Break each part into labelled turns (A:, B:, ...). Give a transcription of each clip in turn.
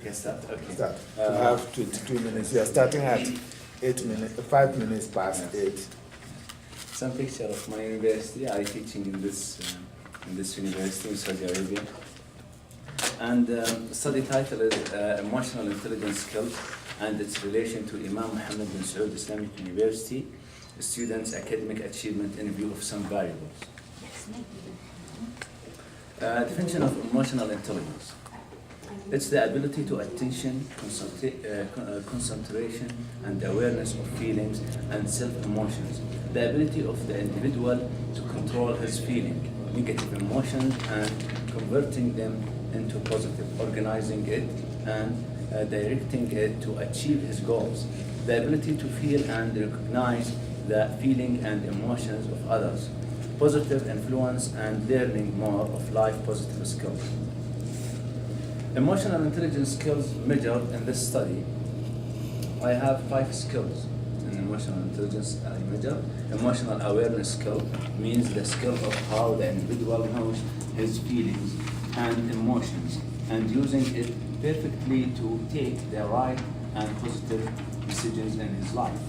A: Can start? Okay.
B: Start. You have 22 minutes. You are starting at 5 minutes past 8.
A: Some picture of my university. I teaching in this university in Saudi Arabia. And study title is Emotional Intelligence Skills and its relation to Imam Mohammed bin Saud Islamic University, students' academic achievement in view of some variables. Definition of emotional intelligence. It's the ability to attention, concentration, and awareness of feelings and self-emotions. The ability of the individual to control his feeling, negative emotions, and converting them into positive, organizing it and directing it to achieve his goals. The ability to feel and recognize the feeling and emotions of others. Positive influence and learning more of life positive skills. Emotional intelligence skills measured in this study. I have 5 skills in emotional intelligence I measure. Emotional awareness skill means the skill of how the individual knows his feelings and emotions and using it perfectly to take the right and positive decisions in his life.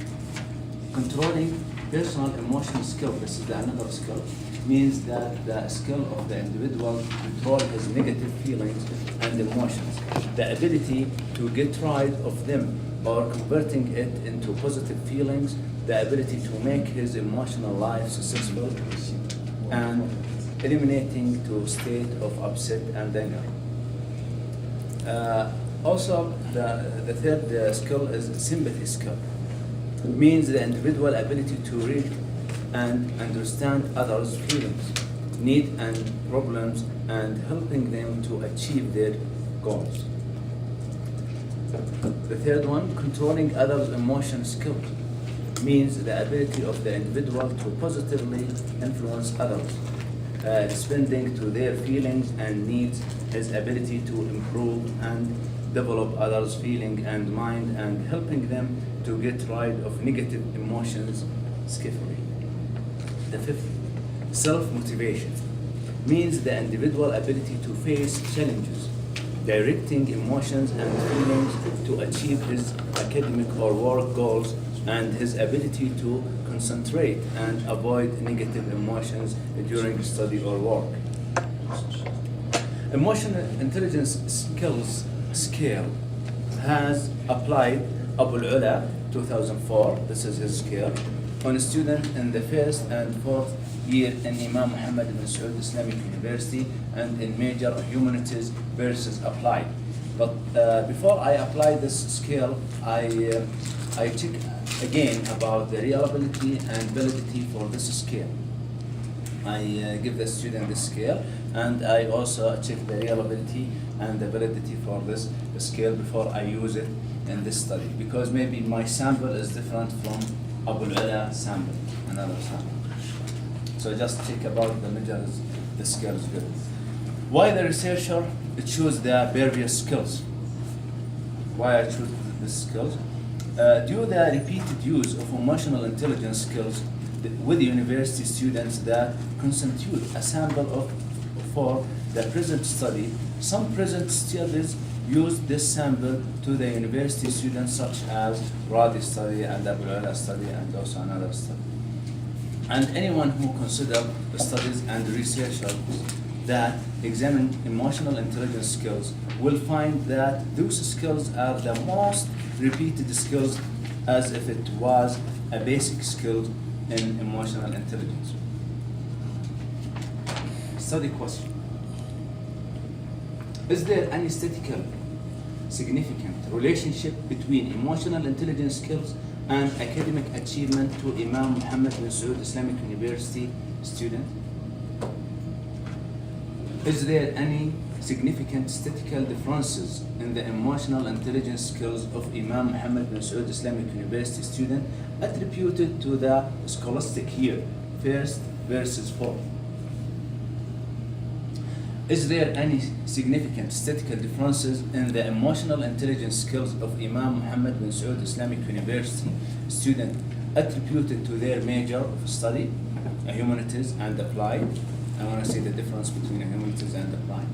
A: Controlling personal emotional skill, this is another skill, means that the skill of the individual to control his negative feelings and emotions, the ability to get rid of them or converting it into positive feelings, the ability to make his emotional life successful, and eliminating to state of upset and anger. Also, the third skill is sympathy skill. It means the individual ability to read and understand others' feelings, needs and problems, and helping them to achieve their goals. The third one, controlling others' emotion skills, means the ability of the individual to positively influence others, responding to their feelings and needs, his ability to improve and develop others' feeling and mind, and helping them to get rid of negative emotions skillfully. The fifth, self-motivation, means the individual ability to face challenges, directing emotions and feelings to achieve his academic or work goals, and his ability to concentrate and avoid negative emotions during study or work. Emotional intelligence skills scale has applied Abu Ula 2004, this is his scale, on a student in the first and fourth year in Imam Mohammed bin Saud Islamic University and in major humanities versus applied. But before I apply this scale, I check again about the reliability and validity for this scale. I give the student this scale, and I also check the reliability and the validity for this scale before I use it in this study, because maybe my sample is different from Abu Ula sample, another sample. So just check about the measures, the scale is good. Why the researcher choose the previous skills? Why I choose these skills? Due to the repeated use of emotional intelligence skills with university students that constitute a sample of for the present study, some present studies use this sample to the university students such as Radi study and Abu Ula study and also another study. And anyone who consider the studies and researchers that examine emotional intelligence skills will find that those skills are the most repeated skills as if it was a basic skill in emotional intelligence. Study question. Is there any statistical significant relationship between emotional intelligence skills and academic achievement to Imam Mohammed bin Saud Islamic University student? Is there any significant statistical differences in the emotional intelligence skills of Imam Mohammed bin Saud Islamic University student attributed to the scholastic year, first versus fourth? Is there any significant statistical differences in the emotional intelligence skills of Imam Mohammed bin Saud Islamic University student attributed to their major of study, humanities and applied? I want to see the difference between humanities and applied.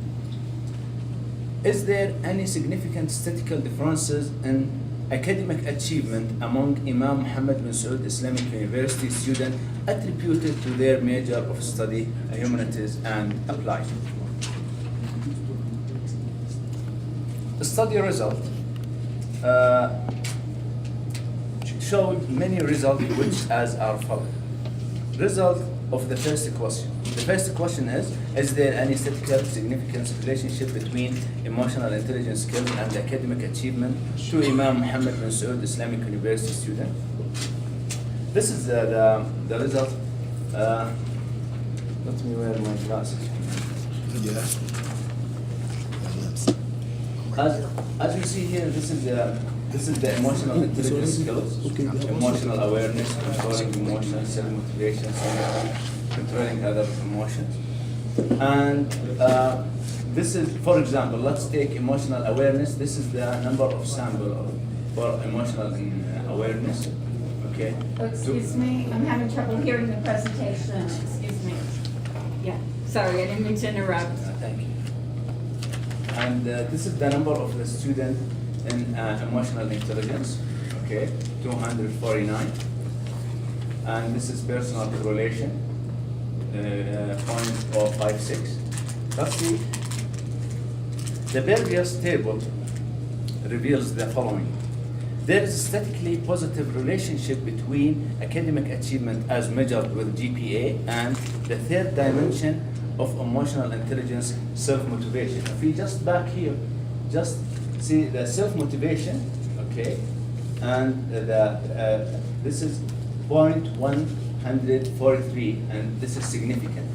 A: Is there any significant statistical differences in academic achievement among Imam Mohammed bin Saud Islamic University students attributed to their major of study, humanities and applied? The study result showed many results which as are following. Result of the first question. The first question is there any statistical significance relationship between emotional intelligence skills and academic achievement to Imam Mohammed bin Saud Islamic University student? This is the result. Let me wear my glasses.
B: Yeah.
A: As you see here, this is the emotional intelligence skills, emotional awareness, controlling emotions, self-motivation, controlling other emotions. And this is, for example, let's take emotional awareness. This is the number of sample for emotional awareness. Okay.
C: Excuse me, I'm having trouble hearing the presentation. Excuse me. Yeah, sorry, I didn't mean to interrupt.
A: Thank you. And this is the number of the student in emotional intelligence, okay, 249. And this is personal correlation, 0.056. Let's see. The previous table reveals the following. There is a statistically positive relationship between academic achievement as measured with GPA and the third dimension of emotional intelligence, self-motivation. If we just back here, just see the self-motivation, okay, and this is 0.143, and this is significant,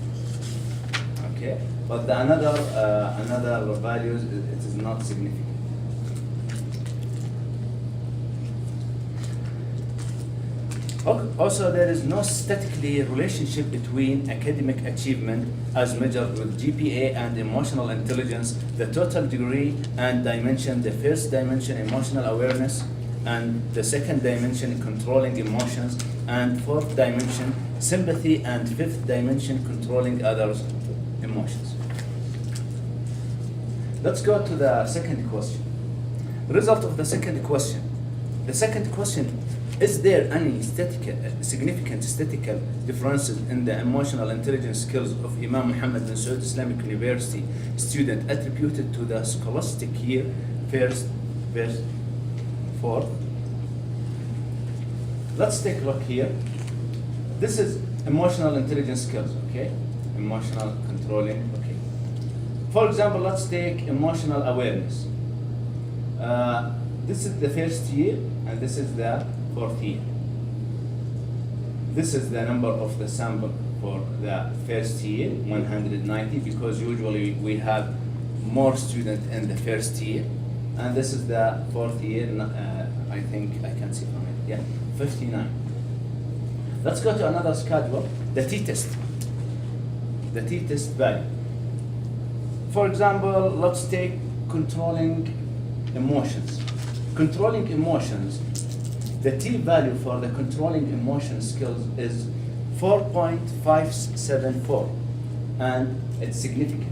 A: okay, but the another values, it is not significant. Also, there is no statically relationship between academic achievement as measured with GPA and emotional intelligence, the total degree and dimension, the first dimension emotional awareness, and the second dimension controlling emotions, and fourth dimension sympathy, and fifth dimension controlling others' emotions. Let's go to the second question. Result of the second question. The second question, is there any significant statistical differences in the emotional intelligence skills of Imam Mohammed bin Saud Islamic University student attributed to the scholastic year first, fourth? Let's take a look here. This is emotional intelligence skills, okay? Emotional controlling, okay. For example, let's take emotional awareness. This is the first year, and this is the fourth year. This is the number of the sample for the first year, 190, because usually we have more students in the first year. And this is the fourth year, I think I can see from it, yeah, 59. Let's go to another schedule, the t-test. The t-test value. For example, let's take controlling emotions. Controlling emotions, the t-value for the controlling emotion skills is 4.574, and it's significant.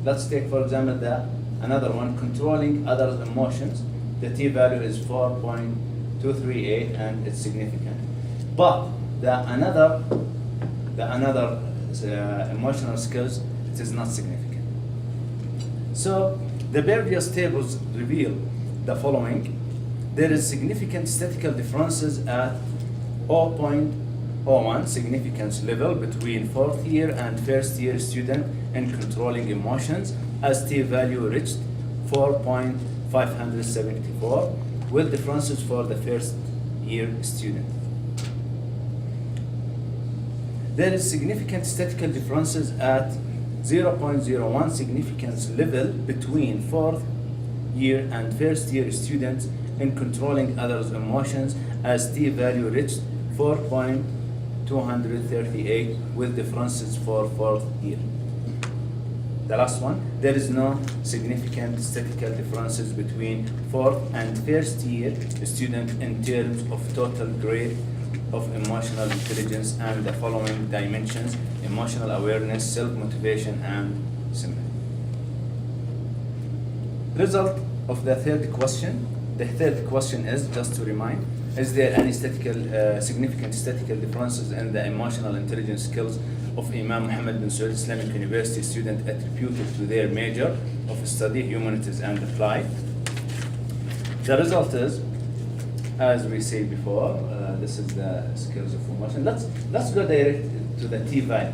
A: Let's take, for example, another one, controlling other emotions. The t-value is 4.238, and it's significant. But the another emotional skills, it is not significant. So the previous tables reveal the following. There is significant statistical differences at 0.01 significance level between fourth year and first year student in controlling emotions, as t-value reached 4.574, with differences for the first year student. There is significant statistical differences at 0.01 significance level between fourth year and first year students in controlling others' emotions, as t-value reached 4.238, with differences for fourth year. The last one, there is no significant statistical differences between fourth and first year student in terms of total grade of emotional intelligence and the following dimensions: emotional awareness, self-motivation, and sympathy. Result of the third question. The third question is, just to remind, is there any significant statistical differences in the emotional intelligence skills of Imam Mohammed bin Saud Islamic University student attributed to their major of study, humanities and applied? The result is, as we said before, this is the skills of emotion. Let's go direct to the T value.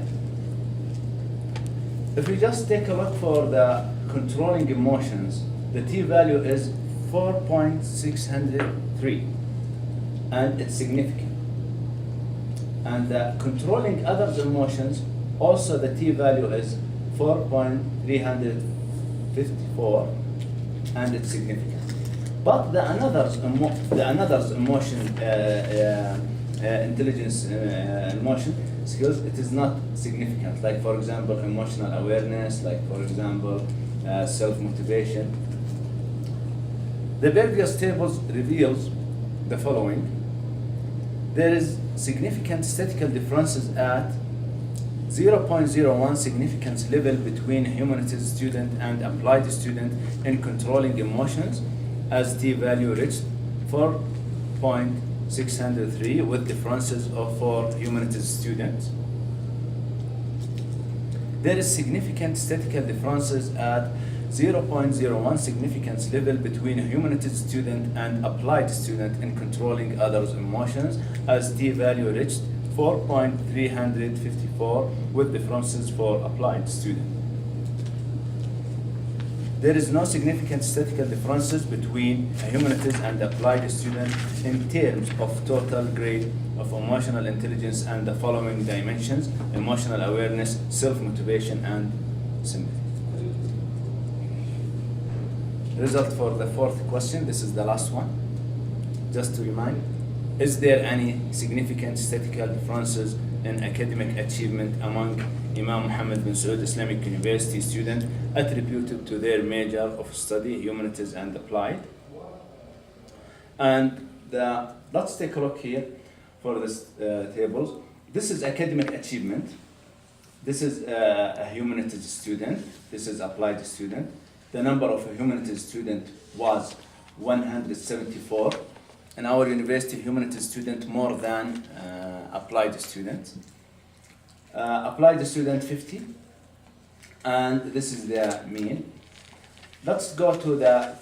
A: If we just take a look for the controlling emotions, the T value is 4.603, and it's significant. And the controlling others emotions, also the T value is 4.354, and it's significant. But the another's emotion, intelligence, emotion skills, it is not significant. Like for example, emotional awareness, like for example, self-motivation. The previous tables reveals the following. There is significant statistical differences at 0.01 significance level between humanities student and applied student in controlling emotions, as T value reached 4.603 with differences for humanities students. There is significant statistical differences at 0.01 significance level between a humanities student and applied student in controlling others' emotions, as T value reached 4.354 with differences for applied student. There is no significant statistical differences between a humanities and applied student in terms of total grade of emotional intelligence and the following dimensions: emotional awareness, self-motivation, and sympathy. Result for the fourth question, this is the last one. Just to remind, is there any significant statistical differences in academic achievement among Imam Mohammed bin Saud Islamic University students attributed to their major of study, humanities and applied? And let's take a look here for this tables. This is academic achievement. This is a humanities student. This is applied student. The number of a humanities student was 174. In our university, humanities student more than applied students. Applied student 50, and this is the mean. Let's go to the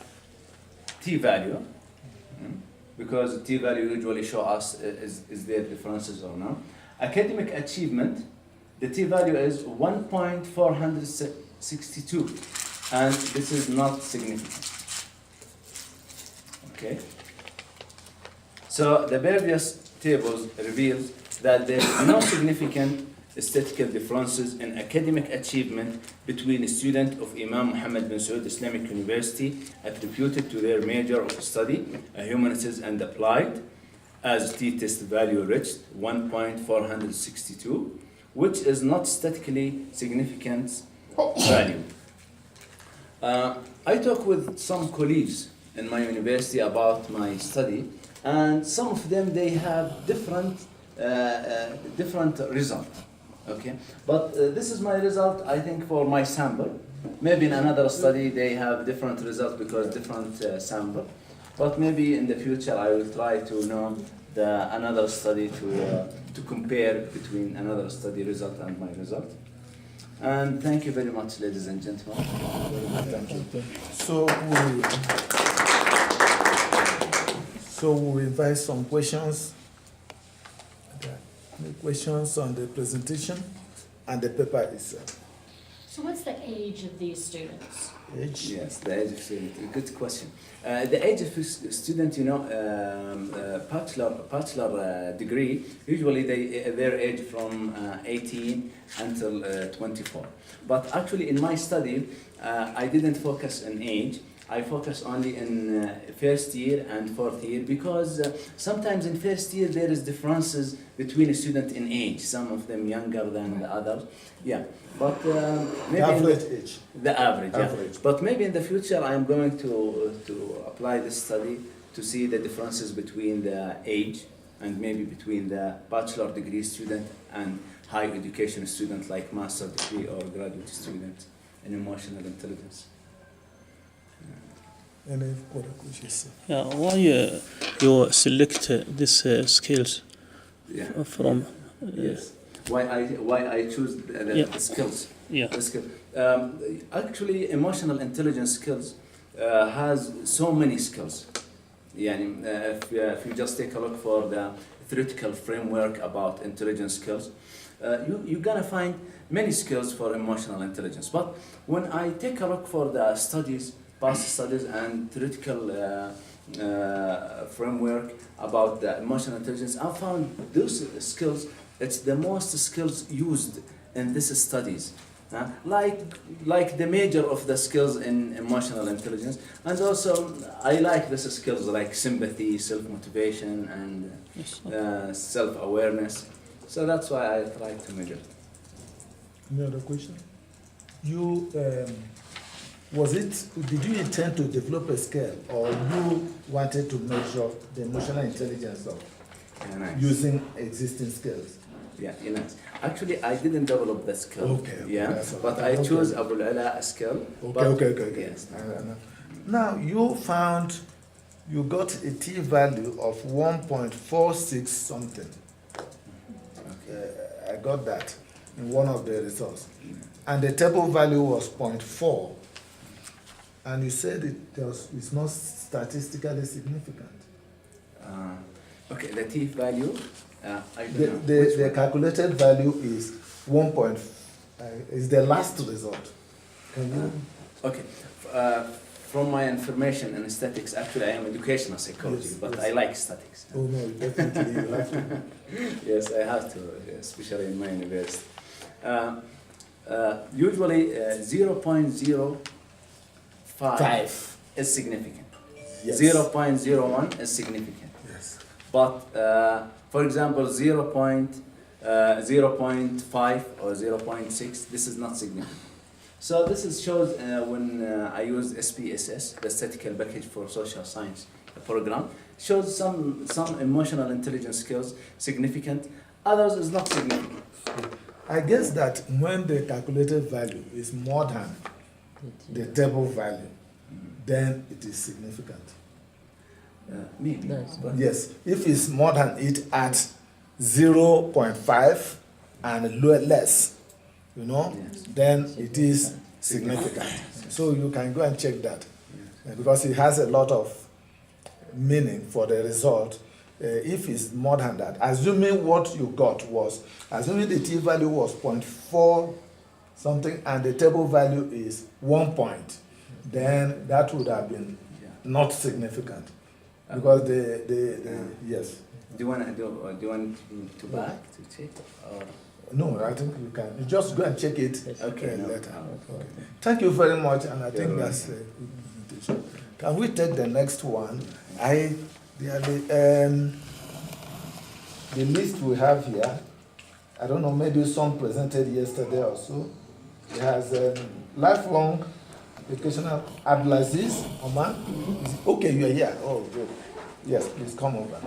A: T value, because T value usually show us is there differences or not. Academic achievement, the T value is 1.462, and this is not significant. Okay. So the previous tables reveals that there is no significant statistical differences in academic achievement between a student of Imam Mohammed bin Saud Islamic University attributed to their major of study, humanities and applied, as T-test value reached 1.462, which is not statistically significant value. I talked with some colleagues in my university about my study, and some of them, they have different result. Okay, but this is my result, I think, for my sample. Maybe in another study they have different results because different sample. But maybe in the future I will try to know another study to compare between another study result and my result. And thank you very much, ladies and gentlemen.
B: Thank you. So we invite some questions. Any questions on the presentation and the paper itself?
D: So what's the age of these students?
B: Age?
A: Yes, the age of student. Good question. The age of student, bachelor degree, usually their age from 18 until 24. But actually in my study, I didn't focus on age. I focus only in first year and fourth year, because sometimes in first year there is differences between a student in age. Some of them younger than the others. Yeah, but maybe
B: Average age.
A: The average.
B: Average.
A: Yeah. But maybe in the future I am going to apply this study to see the differences between the age and maybe between the bachelor degree student and higher education student like master degree or graduate student in emotional intelligence. Yeah.
B: Any other questions?
E: Yeah, why you select these skills
A: Yeah.
E: from?
A: Yes. Why I choose
E: Yeah.
A: the skills.
E: Yeah.
A: The skill. Actually, emotional intelligence skills has so many skills. يعني, if you just take a look for the theoretical framework about intelligence skills, you're gonna find many skills for emotional intelligence. But when I take a look for the studies, past studies and theoretical framework about the emotional intelligence, I found those skills, it's the most skills used in these studies. Like the major of the skills in emotional intelligence, and also I like these skills like sympathy, self-motivation, and
E: Yes.
A: self-awareness. So that's why I try to measure.
B: Any other question? You, did you intend to develop a skill, or you wanted to measure the emotional intelligence of
A: Yeah, nice.
B: using existing skills?
A: Yeah, nice. Actually, I didn't develop the skill.
B: Okay,
A: Yeah,
B: that's all
A: but
B: right.
A: I chose
B: Okay.
A: Abu al-Ala a skill.
B: Okay.
A: Yes.
B: Now, you got a t-value of 1.46 something. I got that in one of the results. And the table value was 0.4. And you said it's not statistically significant.
A: Okay, the T value. I don't know.
B: The
A: Which one?
B: calculated value is 1. Is the last result. Can you?
A: Okay. From my information in statistics, actually I am educational psychology,
B: Yes,
A: but
B: yes.
A: I like statistics.
B: Oh no, definitely you have to.
A: Yes, I have to, especially in my university. Usually 0.05
B: 5.
A: is significant.
B: Yes.
A: 0.01 is significant.
B: Yes.
A: But for example, 0.5 or 0.6, this is not significant. So this shows when I use SPSS, the Statistical Package for Social Science program, shows some emotional intelligence skills significant, others is not significant.
B: I guess that when the calculated value is more than the table value, then it is significant.
A: Maybe. But
B: Yes, if it's more than it at 0.5 and less,
A: Yes.
B: then it is significant. So you can go and check that because it has a lot of meaning for the result. If it's more than that, assuming what you got was, assuming the t value was 0.4 something and the table value is 1 point, then that would have been not significant because yes.
A: Do you want to back to check or?
B: No, I think you can. You just go and check it
A: Okay, no.
B: later.
A: Okay.
B: Thank you very much, and I think
A: You're
B: that's a good presentation. Can we take the next one? The list we have here, I don't know, maybe some presented yesterday or so. It has lifelong educational Abdulaziz Oman. Okay, you are here. Oh, good. Yes, please come over.